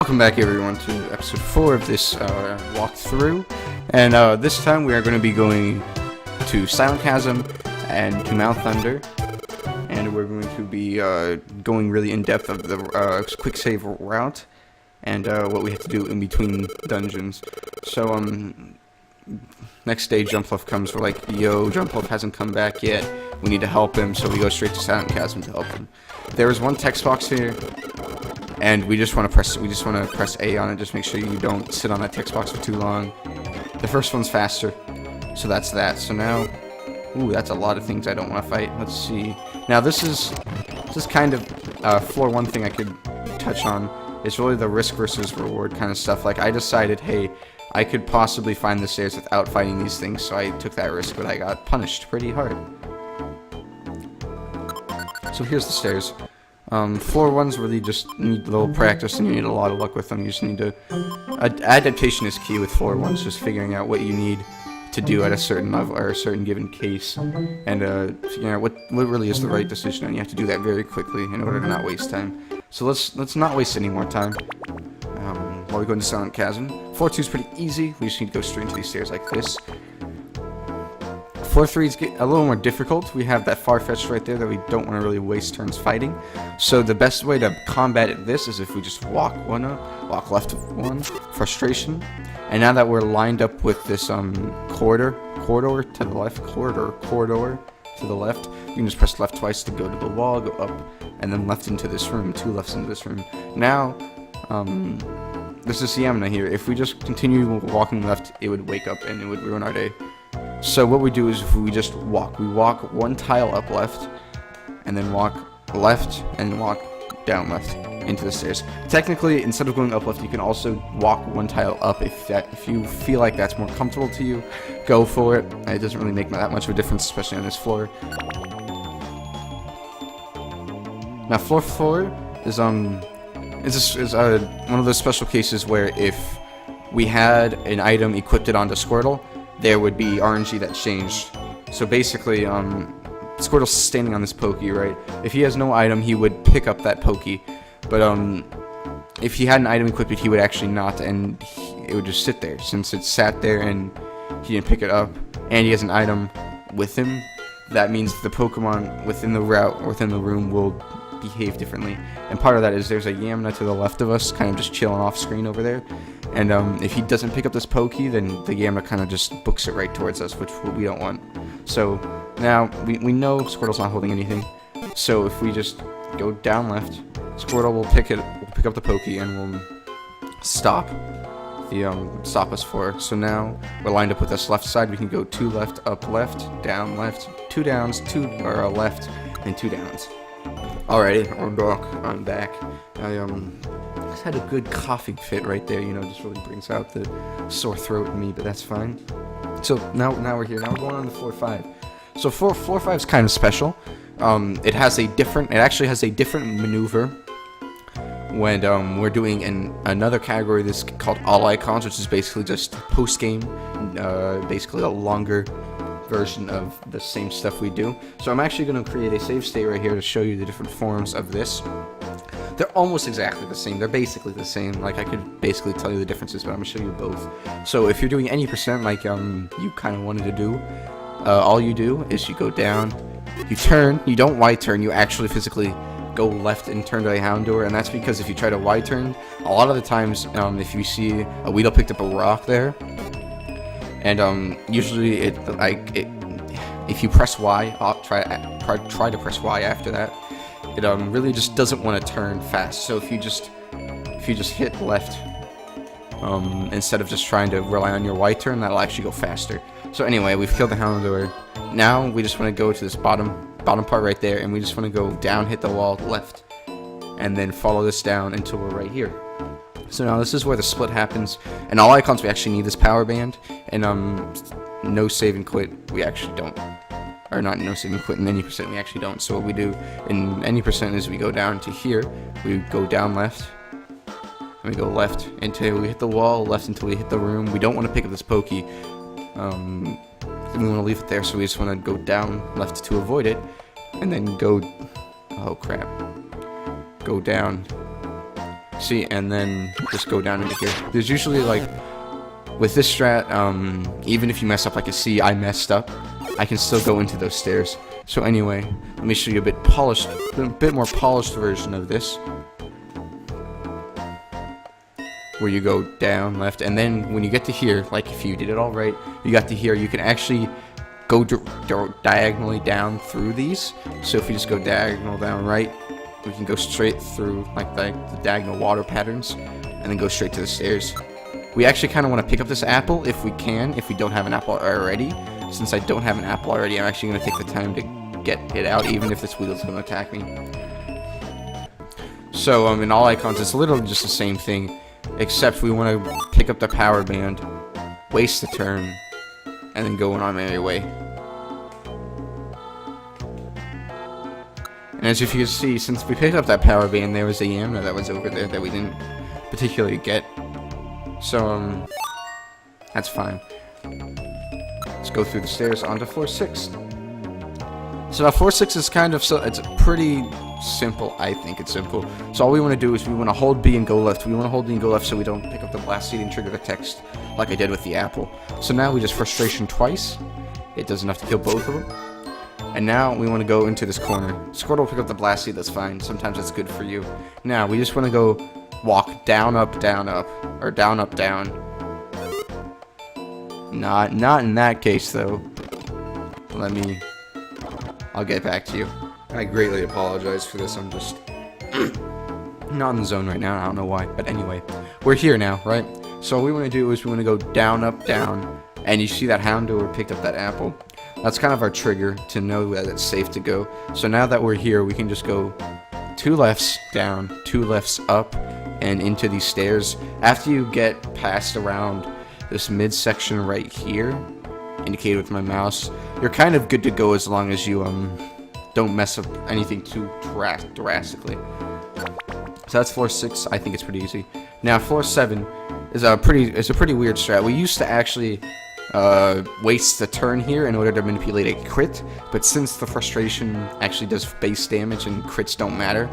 Welcome back everyone to episode 4 of this walkthrough, and this time we are going to be going to Chasm and to Mount Thunder, and we're going to be going really in depth of the quick save route and what we have to do in between dungeons. So next day Jump comes, we're like, yo, Jump hasn't come back yet, we need to help him, so we go straight to Chasm to help him. There is one text box here, and we just want to press A on it. Just make sure you don't sit on that text box for too long. The first one's faster, so that's that. So now, ooh, that's a lot of things I don't want to fight. Let's see. Now this is kind of floor 1 thing I could touch on. It's really the risk versus reward kind of stuff. Like, I decided, hey, I could possibly find the stairs without fighting these things, so I took that risk, but I got punished pretty hard. So here's the stairs. Floor 1's really just need a little practice, and you need a lot of luck with them. You just need to... adaptation is key with floor 1's, just figuring out what you need to do at a certain level, or a certain given case, and figuring out what really is the right decision, and you have to do that very quickly in order to not waste time. So let's not waste any more time while we go into Chasm. Floor 2 is pretty easy. We just need to go straight into these stairs like this. Floor 3 is a little more difficult. We have that far-fetched right there that we don't want to really waste turns fighting. So the best way to combat this is if we just walk one up, walk left one, frustration. And now that we're lined up with this corridor to the left, you can just press left twice to go to the wall, go up, and then left into this room, 2 lefts into this room. Now, this is Yamna here. If we just continue walking left, it would wake up and it would ruin our day. So what we do is we just walk. We walk 1 tile up left, and then walk left, and walk down left into the stairs. Technically, instead of going up left, you can also walk 1 tile up if you feel like that's more comfortable to you. Go for it. It doesn't really make that much of a difference, especially on this floor. Now, floor 4 is one of those special cases where if we had an item equipped onto Squirtle, there would be RNG that changed. So basically, Squirtle's standing on this Pokey, right? If he has no item, he would pick up that Pokey. But if he had an item equipped, he would actually not, and it would just sit there. Since it sat there and he didn't pick it up, and he has an item with him, that means the Pokemon within the route, or within the room, will behave differently. And part of that is there's a Yamna to the left of us, kind of just chilling off screen over there. And if he doesn't pick up this Pokey, then the Yamna kind of just books it right towards us, which we don't want. So now we know Squirtle's not holding anything. So if we just go down left, Squirtle will pick up the Pokey and will stop us for. So now we're lined up with this left side. We can go 2 left, up left, down left, 2 downs, 2 left, and 2 downs. Alrighty, I'm back. I just had a good coughing fit right there, you know, just really brings out the sore throat in me, but that's fine. So now we're here. Now we're going on to floor 5. So floor 5 is kind of special. It actually has a different maneuver when we're doing another category that's called All Icons, which is basically just post-game, basically a longer version of the same stuff we do. So I'm actually going to create a save state right here to show you the different forms of this. They're almost exactly the same. They're basically the same. Like, I could basically tell you the differences, but I'm going to show you both. So if you're doing any percent like you kind of wanted to do, all you do is you go down, you turn, you don't wide turn, you actually physically go left and turn to a Houndour, and that's because if you try to wide turn, a lot of the times, if you see a Weedle picked up a rock there, and usually if you press Y, try to press Y after that, it really just doesn't want to turn fast. So if you just hit left, instead of just trying to rely on your Y turn, that'll actually go faster. So anyway, we've killed the Houndour. Now we just want to go to this bottom part right there, and we just want to go down, hit the wall, left, and then follow this down until we're right here. So now this is where the split happens. In All Icons, we actually need this power band, and no save and quit, we actually don't. Or not no save and quit in any percent, we actually don't. So what we do in any percent is we go down to here, we go down left, and we go left until we hit the wall, left until we hit the room. We don't want to pick up this Pokey. We want to leave it there, so we just want to go down left to avoid it, and then go, oh crap, go down See, and then just go down into here. There's usually like, with this strat, even if you mess up like a C, I messed up, I can still go into those stairs. So anyway, let me show you a bit more polished version of this. Where you go down, left, and then when you get to here, like if you did it all right, you got to here, you can actually go diagonally down through these. So if you just go diagonal down right, we can go straight through like the diagonal water patterns, and then go straight to the stairs. We actually kind of want to pick up this apple if we can, if we don't have an apple already. Since I don't have an apple already, I'm actually going to take the time to get it out, even if this wheel is going to attack me. So in all icons, it's literally just the same thing, except we want to pick up the power band, waste the turn, and then go on our merry way. And as if you can see, since we picked up that power band, there was a Yamna that was over there that we didn't particularly get. So, that's fine. Let's go through the stairs onto floor 6. So now floor 6 is kind of, it's pretty simple. I think it's simple. So all we want to do is we want to hold B and go left. We want to hold B and go left so we don't pick up the blast seed and trigger the text like I did with the apple. So now we just frustration twice. It does enough to kill both of them. And now we want to go into this corner. Squirtle will pick up the blast seed, that's fine. Sometimes that's good for you. Now we just want to go walk down, up, down, up. Or down, up, down. Not in that case, though. I'll get back to you. I greatly apologize for this. I'm just not in the zone right now. I don't know why. But anyway, we're here now, right? So what we want to do is we want to go down, up, down. And you see that Houndour picked up that apple. That's kind of our trigger to know that it's safe to go. So now that we're here, we can just go 2 lefts down, 2 lefts up, and into these stairs. After you get past around this midsection right here, indicated with my mouse, you're kind of good to go as long as you don't mess up anything too drastically. So that's floor 6. I think it's pretty easy. Now floor 7 is a pretty weird strat. We used to actually waste the turn here in order to manipulate a crit, but since the frustration actually does base damage and crits don't matter,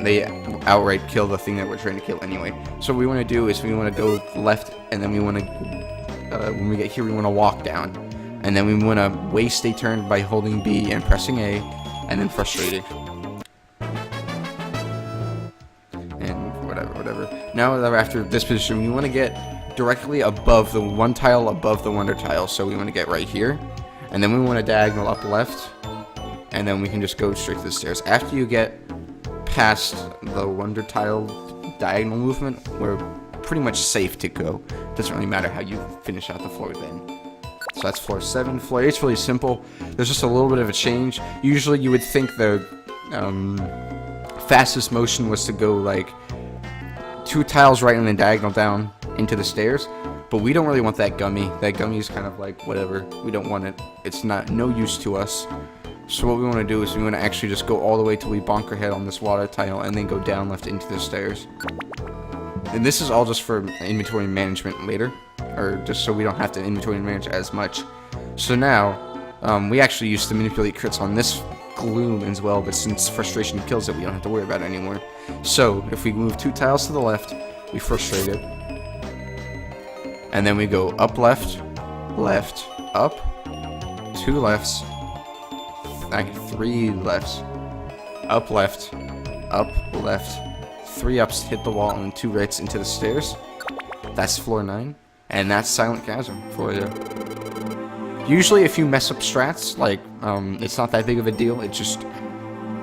they outright kill the thing that we're trying to kill anyway. So what we want to do is we want to go left, and then we want to, when we get here, we want to walk down, and then we want to waste a turn by holding B and pressing A, and then frustrating. And whatever. Now that after this position, we want to get directly above the one tile above the wonder tile, so we want to get right here, and then we want to diagonal up left, and then we can just go straight to the stairs. After you get past the wonder tile diagonal movement, we're pretty much safe to go. Doesn't really matter how you finish out the floor then. So that's floor 7. Floor 8's really simple. There's just a little bit of a change. Usually you would think the fastest motion was to go like 2 tiles right and then diagonal down into the stairs, but we don't really want that gummy. That gummy is kind of like whatever. We don't want it. It's no use to us. So what we want to do is we want to actually just go all the way till we bonk our head on this water tile and then go down left into the stairs. And this is all just for inventory management later, or just so we don't have to inventory manage as much. So now we actually used to manipulate crits on this gloom as well, but since frustration kills it, we don't have to worry about it anymore. So if we move 2 tiles to the left, we frustrate it. And then we go up left, left, up, 2 lefts, like 3 lefts, up left, 3 ups, hit the wall, and then 2 rights into the stairs. That's floor 9, and that's Silent Chasm for you. Usually if you mess up strats, like, it's not that big of a deal. It's just,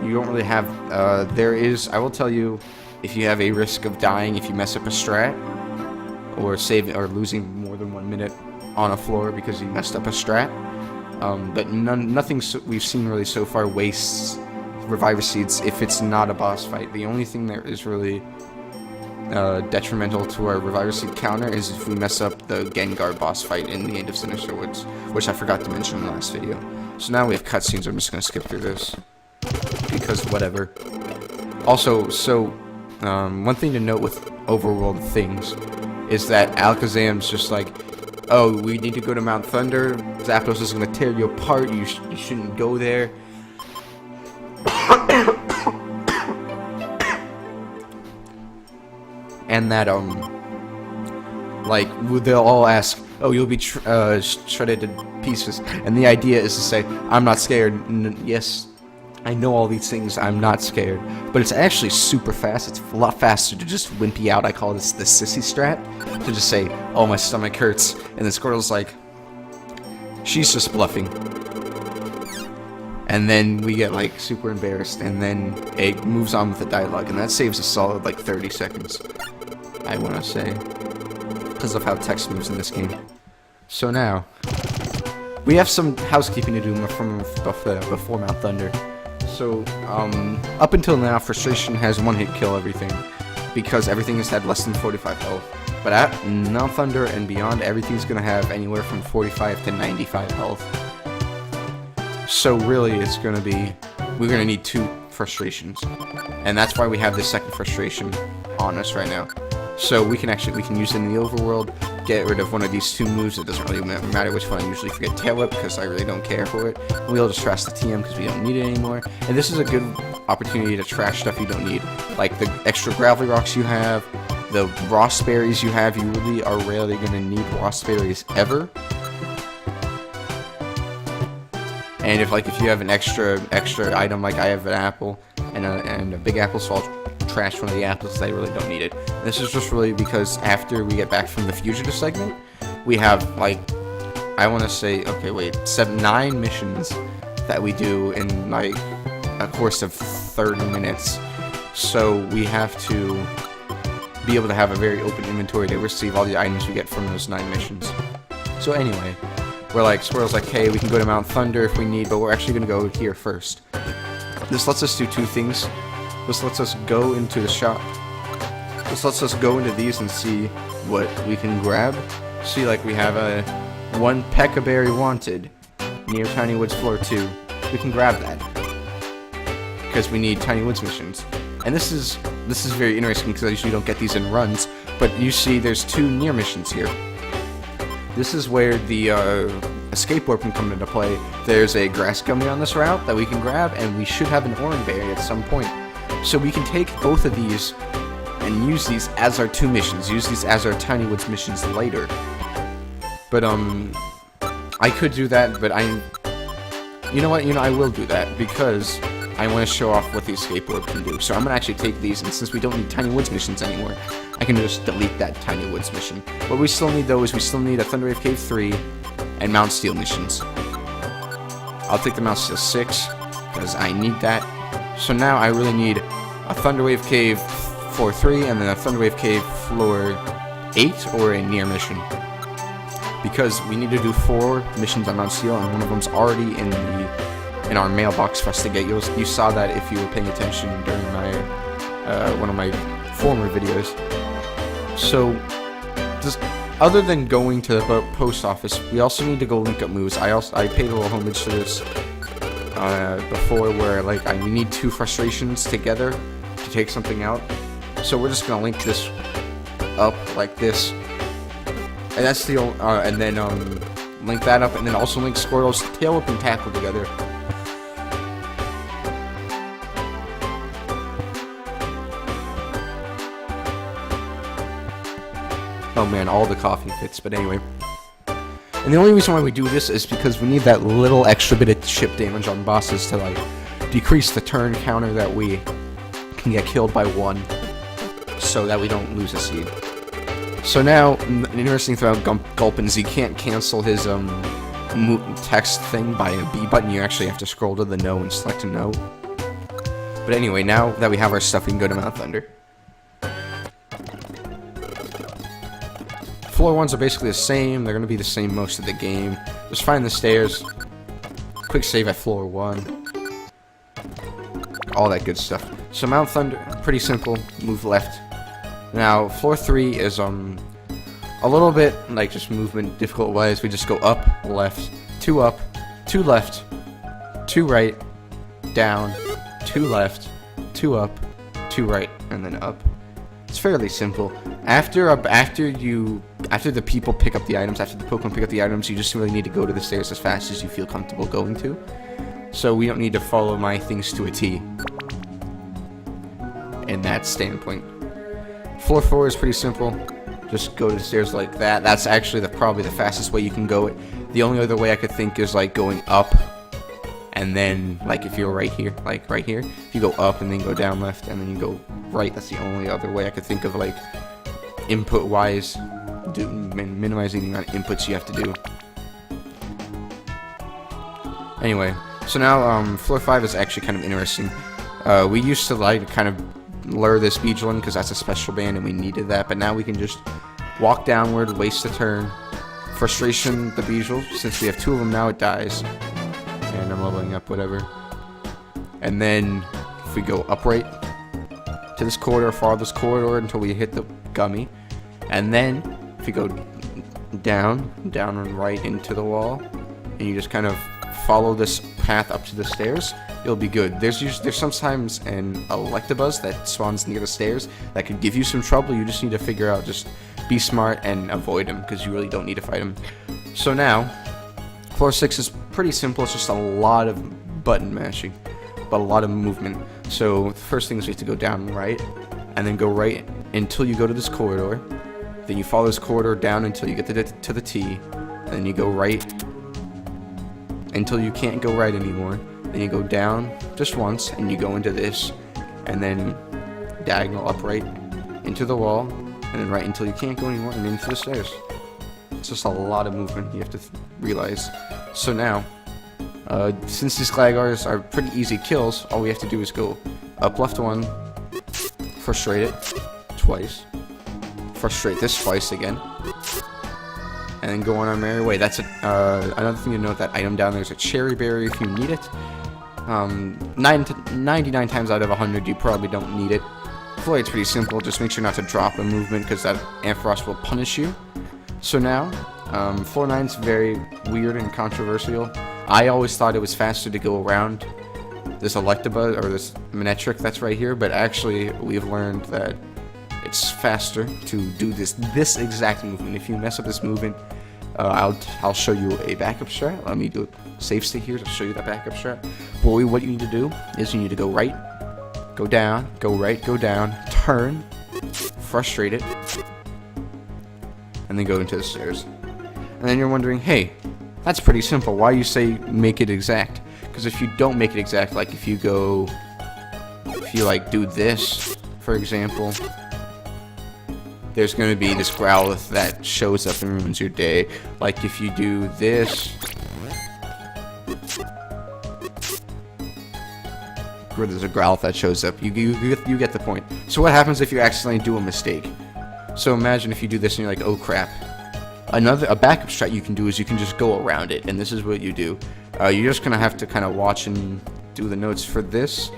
you don't really have, I will tell you, if you have a risk of dying if you mess up a strat, or losing more than 1 minute on a floor because you messed up a strat. But nothing we've seen really so far wastes Reviver Seeds if it's not a boss fight. The only thing that is really detrimental to our Reviver Seed counter is if we mess up the Gengar boss fight in the end of Sinister Woods, which I forgot to mention in the last video. So now we have cutscenes. I'm just going to skip through this because whatever. Also, one thing to note with overworld things is that Alakazam's just like, oh, we need to go to Mount Thunder, Zapdos is going to tear you apart, you shouldn't go there. and that like they'll all ask, "Oh, you'll be shredded to pieces," and the idea is to say, "I'm not scared. Yes, I know all these things. I'm not scared." But it's actually super fast. It's a lot faster to just wimpy out. I call this the sissy strat, to just say, "Oh, my stomach hurts," and then Squirtle's like, "She's just bluffing." And then we get like super embarrassed, and then it moves on with the dialogue, and that saves a solid like 30 seconds, I want to say, because of how text moves in this game. So now, we have some housekeeping to do before Mount Thunder. So, up until now, Frustration has one-hit kill everything, because everything has had less than 45 health. But at Mount Thunder and beyond, everything's going to have anywhere from 45 to 95 health. So really, it's going to be, we're going to need 2 frustrations. And that's why we have this second frustration on us right now. So we can use it in the overworld, get rid of one of these 2 moves. It doesn't really matter which one. I usually forget Tail Whip because I really don't care for it. And we'll just trash the TM because we don't need it anymore. And this is a good opportunity to trash stuff you don't need. Like the extra Gravelly Rocks you have, the Ross Berries you have. You really are rarely going to need Ross Berries ever. And if you have an extra item, like I have an apple and a big apple, so I'll trash one of the apples. I really don't need it. And this is just really because after we get back from the fugitive segment, we have like, I want to say, okay, wait, 9 missions that we do in like a course of 30 minutes. So we have to be able to have a very open inventory to receive all the items we get from those 9 missions. So anyway, we're like, Squirrel's like, hey, we can go to Mount Thunder if we need, but we're actually going to go here first. This lets us do 2 things. This lets us go into the shop. This lets us go into these and see what we can grab. See, like, we have a 1 Pekka Berry wanted near Tiny Woods floor 2. We can grab that because we need Tiny Woods missions. And this is very interesting because I usually don't get these in runs, but you see there's 2 near missions here. This is where the escape warp can come into play. There's a grass gummy on this route that we can grab, and we should have an orange berry at some point. So we can take both of these and use these as our 2 missions. Use these as our Tiny Woods missions later. But I could do that, but you know what? I will do that because I want to show off what the escape warp can do. So I'm gonna actually take these, and since we don't need Tiny Woods missions anymore, I can just delete that Tiny Woods mission. What we still need though is we still need a Thunderwave Cave 3 and Mount Steel missions. I'll take the Mount Steel 6 because I need that. So now I really need a Thunderwave Cave floor 3 and then a Thunderwave Cave floor 8 or a near mission. Because we need to do 4 missions on Mount Steel, and one of them's already in our mailbox for us to get. You saw that if you were paying attention during my one of my former videos. So, just other than going to the post office, we also need to go link up moves. I paid a little homage to this before, where like we need 2 frustrations together to take something out. So we're just gonna link this up like this, and that's the and then link that up, and then also link Squirtle's Tail Whip and Tackle together. Oh man, all the coffee fits, but anyway. And the only reason why we do this is because we need that little extra bit of chip damage on bosses to like decrease the turn counter that we can get killed by 1, so that we don't lose a seed. So now, an interesting thing about Gulpin is he can't cancel his text thing by a B button. You actually have to scroll to the no and select a no. But anyway, now that we have our stuff, we can go to Mount Thunder. Floor 1s are basically the same. They're going to be the same most of the game. Just find the stairs. Quick save at floor 1. All that good stuff. So Mount Thunder, pretty simple. Move left. Now, floor 3 is a little bit like just movement difficult wise. We just go up, left, 2 up, 2 left, 2 right, down, 2 left, 2 up, 2 right, and then up. It's fairly simple. After the people pick up the items, after the Pokemon pick up the items, you just really need to go to the stairs as fast as you feel comfortable going to. So we don't need to follow my things to a T in that standpoint. Floor 4 is pretty simple. Just go to the stairs like that. That's actually probably the fastest way you can go it. The only other way I could think is like going up, and then like if you're right here, like right here, if you go up and then go down left and then you go right, that's the only other way I could think of, like input wise, minimizing the amount of inputs you have to do. Anyway, so now floor 5 is actually kind of interesting. We used to like kind of lure this Speedrun because that's a special band and we needed that, but now we can just walk downward, waste a turn. Frustration, the Beetle, since we have 2 of them now, it dies. And I'm leveling up, whatever. And then if we go upright to this corridor, follow this corridor until we hit the gummy. And then if you go down and right into the wall, and you just kind of follow this path up to the stairs, you'll be good. There's sometimes an Electabuzz that spawns near the stairs that could give you some trouble. You just need to figure out, just be smart and avoid him, because you really don't need to fight him. So now, floor 6 is pretty simple. It's just a lot of button mashing, but a lot of movement. So the first thing is we have to go down right, and then go right until you go to this corridor. Then you follow this corridor down until you get to the T, and then you go right until you can't go right anymore. Then you go down just once, and you go into this, and then diagonal upright into the wall, and then right until you can't go anymore, and into the stairs. It's just a lot of movement you have to realize. So now, since these Glagars are pretty easy kills, all we have to do is go up left 1, frustrate it twice, frustrate this twice again, and then go on our merry way. That's another thing to note, that item down there is a cherry berry if you need it. 99 times out of 100 you probably don't need it. Floor 8's pretty simple, just make sure not to drop a movement because that Ampharos will punish you. So now, floor 9's very weird and controversial. I always thought it was faster to go around this Electabuzz, or this Manectric that's right here, but actually we've learned that it's faster to do this exact movement. If you mess up this movement, I'll show you a backup strat. Let me do a save state here to show you that backup strat. Boy, what you need to do is you need to go right, go down, go right, go down, turn, frustrate it, and then go into the stairs. And then you're wondering, hey, that's pretty simple. Why you say make it exact? Because if you don't make it exact, like if you like do this, for example, there's going to be this Growlithe that shows up and ruins your day. Like if you do this, or there's a Growlithe that shows up, you get the point. So what happens if you accidentally do a mistake? So imagine if you do this and you're like, oh crap. A backup strat you can do is you can just go around it, and this is what you do. You're just going to have to kind of watch and do the notes for this.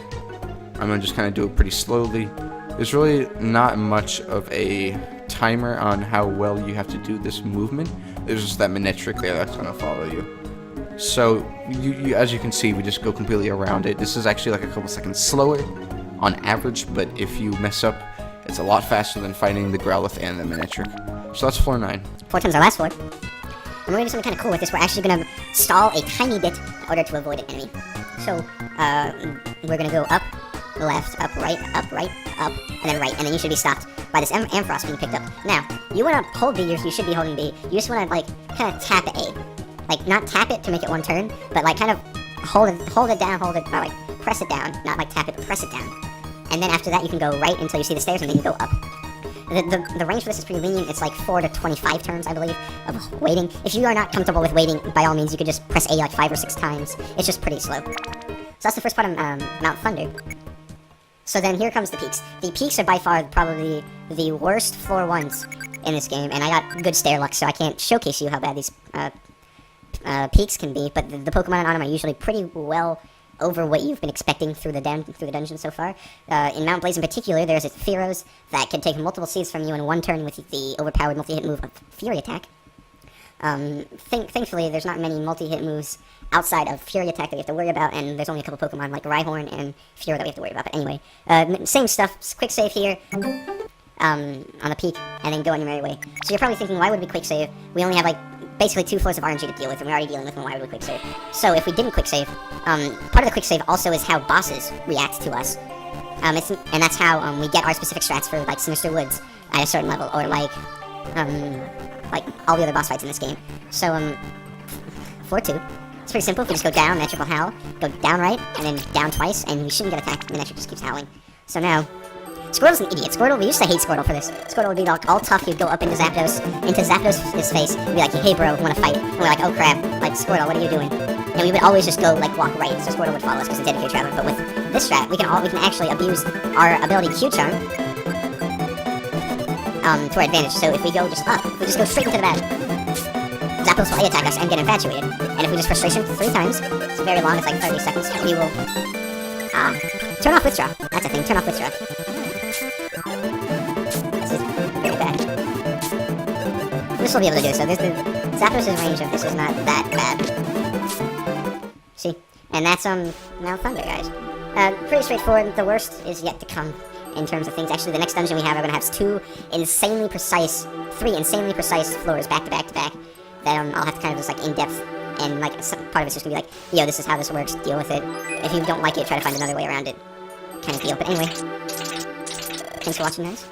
I'm going to just kind of do it pretty slowly. There's really not much of a timer on how well you have to do this movement. There's just that Manectric there that's going to follow you. So, as you can see, we just go completely around it. This is actually like a couple seconds slower on average, but if you mess up, it's a lot faster than fighting the Growlithe and the Manectric. So that's floor 9. Floor 10's our last floor. And we're going to do something kind of cool with this. We're actually going to stall a tiny bit in order to avoid an enemy. So, we're going to go up, left, up, right, and then right. And then you should be stopped by this Ampharos being picked up. Now, you want to hold B, you should be holding B. You just want to, like, kind of tap A. Like, not tap it to make it one turn, but, like, kind of hold it down, like, press it down. Not, like, tap it, but press it down. And then after that, you can go right until you see the stairs, and then you go up. The range for this is pretty lenient. It's like 4 to 25 turns, I believe, of waiting. If you are not comfortable with waiting, by all means, you could just press A like 5 or 6 times. It's just pretty slow. So that's the first part of Mount Thunder. So then here comes the peaks. The peaks are by far probably the worst floor 1s in this game, and I got good stair luck, so I can't showcase you how bad these peaks can be, but the Pokemon on them are usually pretty well over what you've been expecting through the dungeon so far. In Mount Blaze in particular, there's a Fearows that can take multiple seeds from you in one turn with the overpowered multi-hit move of Fury Attack. Thankfully, there's not many multi-hit moves outside of Fury Attack that we have to worry about, and there's only a couple Pokemon like Rhyhorn and Fearow that we have to worry about. But anyway, same stuff, quick save here on the peak, and then go on your merry way. So you're probably thinking, why would we quick save? We only have like basically 2 floors of RNG to deal with, and we're already dealing with them. Why would we quick save? So if we didn't quick save, part of the quick save also is how bosses react to us. And that's how we get our specific strats for like Sinister Woods at a certain level, or like all the other boss fights in this game. So 4-2. It's pretty simple. If we just go down, that triple howl, go down right, and then down twice, and we shouldn't get attacked, and then it just keeps howling. So now, Squirtle's an idiot. Squirtle, we used to hate Squirtle for this. Squirtle would be like all tough. He'd go up into Zapdos' face, and be like, "Hey, bro, wanna fight?" And we're like, "Oh crap! Like Squirtle, what are you doing?" And we would always just go like walk right, so Squirtle would follow us because it's dedicated traveler. But with this strat, we can actually abuse our ability Q-Charm to our advantage. So if we go just up, if we just go straight into the battle, Zapdos will A-attack us and get infatuated. And if we just frustration 3 times, it's very long, it's like 30 seconds, we will turn off withdraw. That's a thing, turn off withdraw. This is very bad. This will be able to do it, so Zapdos' range of this is not that bad. See? And that's now Thunder, guys. Pretty straightforward. The worst is yet to come in terms of things. Actually, the next dungeon we have are going to have 3 insanely precise floors back to back to back. That I'll have to kind of just like in depth, and like part of it's just gonna be like, yo, this is how this works, deal with it. If you don't like it, try to find another way around it, kind of deal. But anyway, thanks for watching, guys.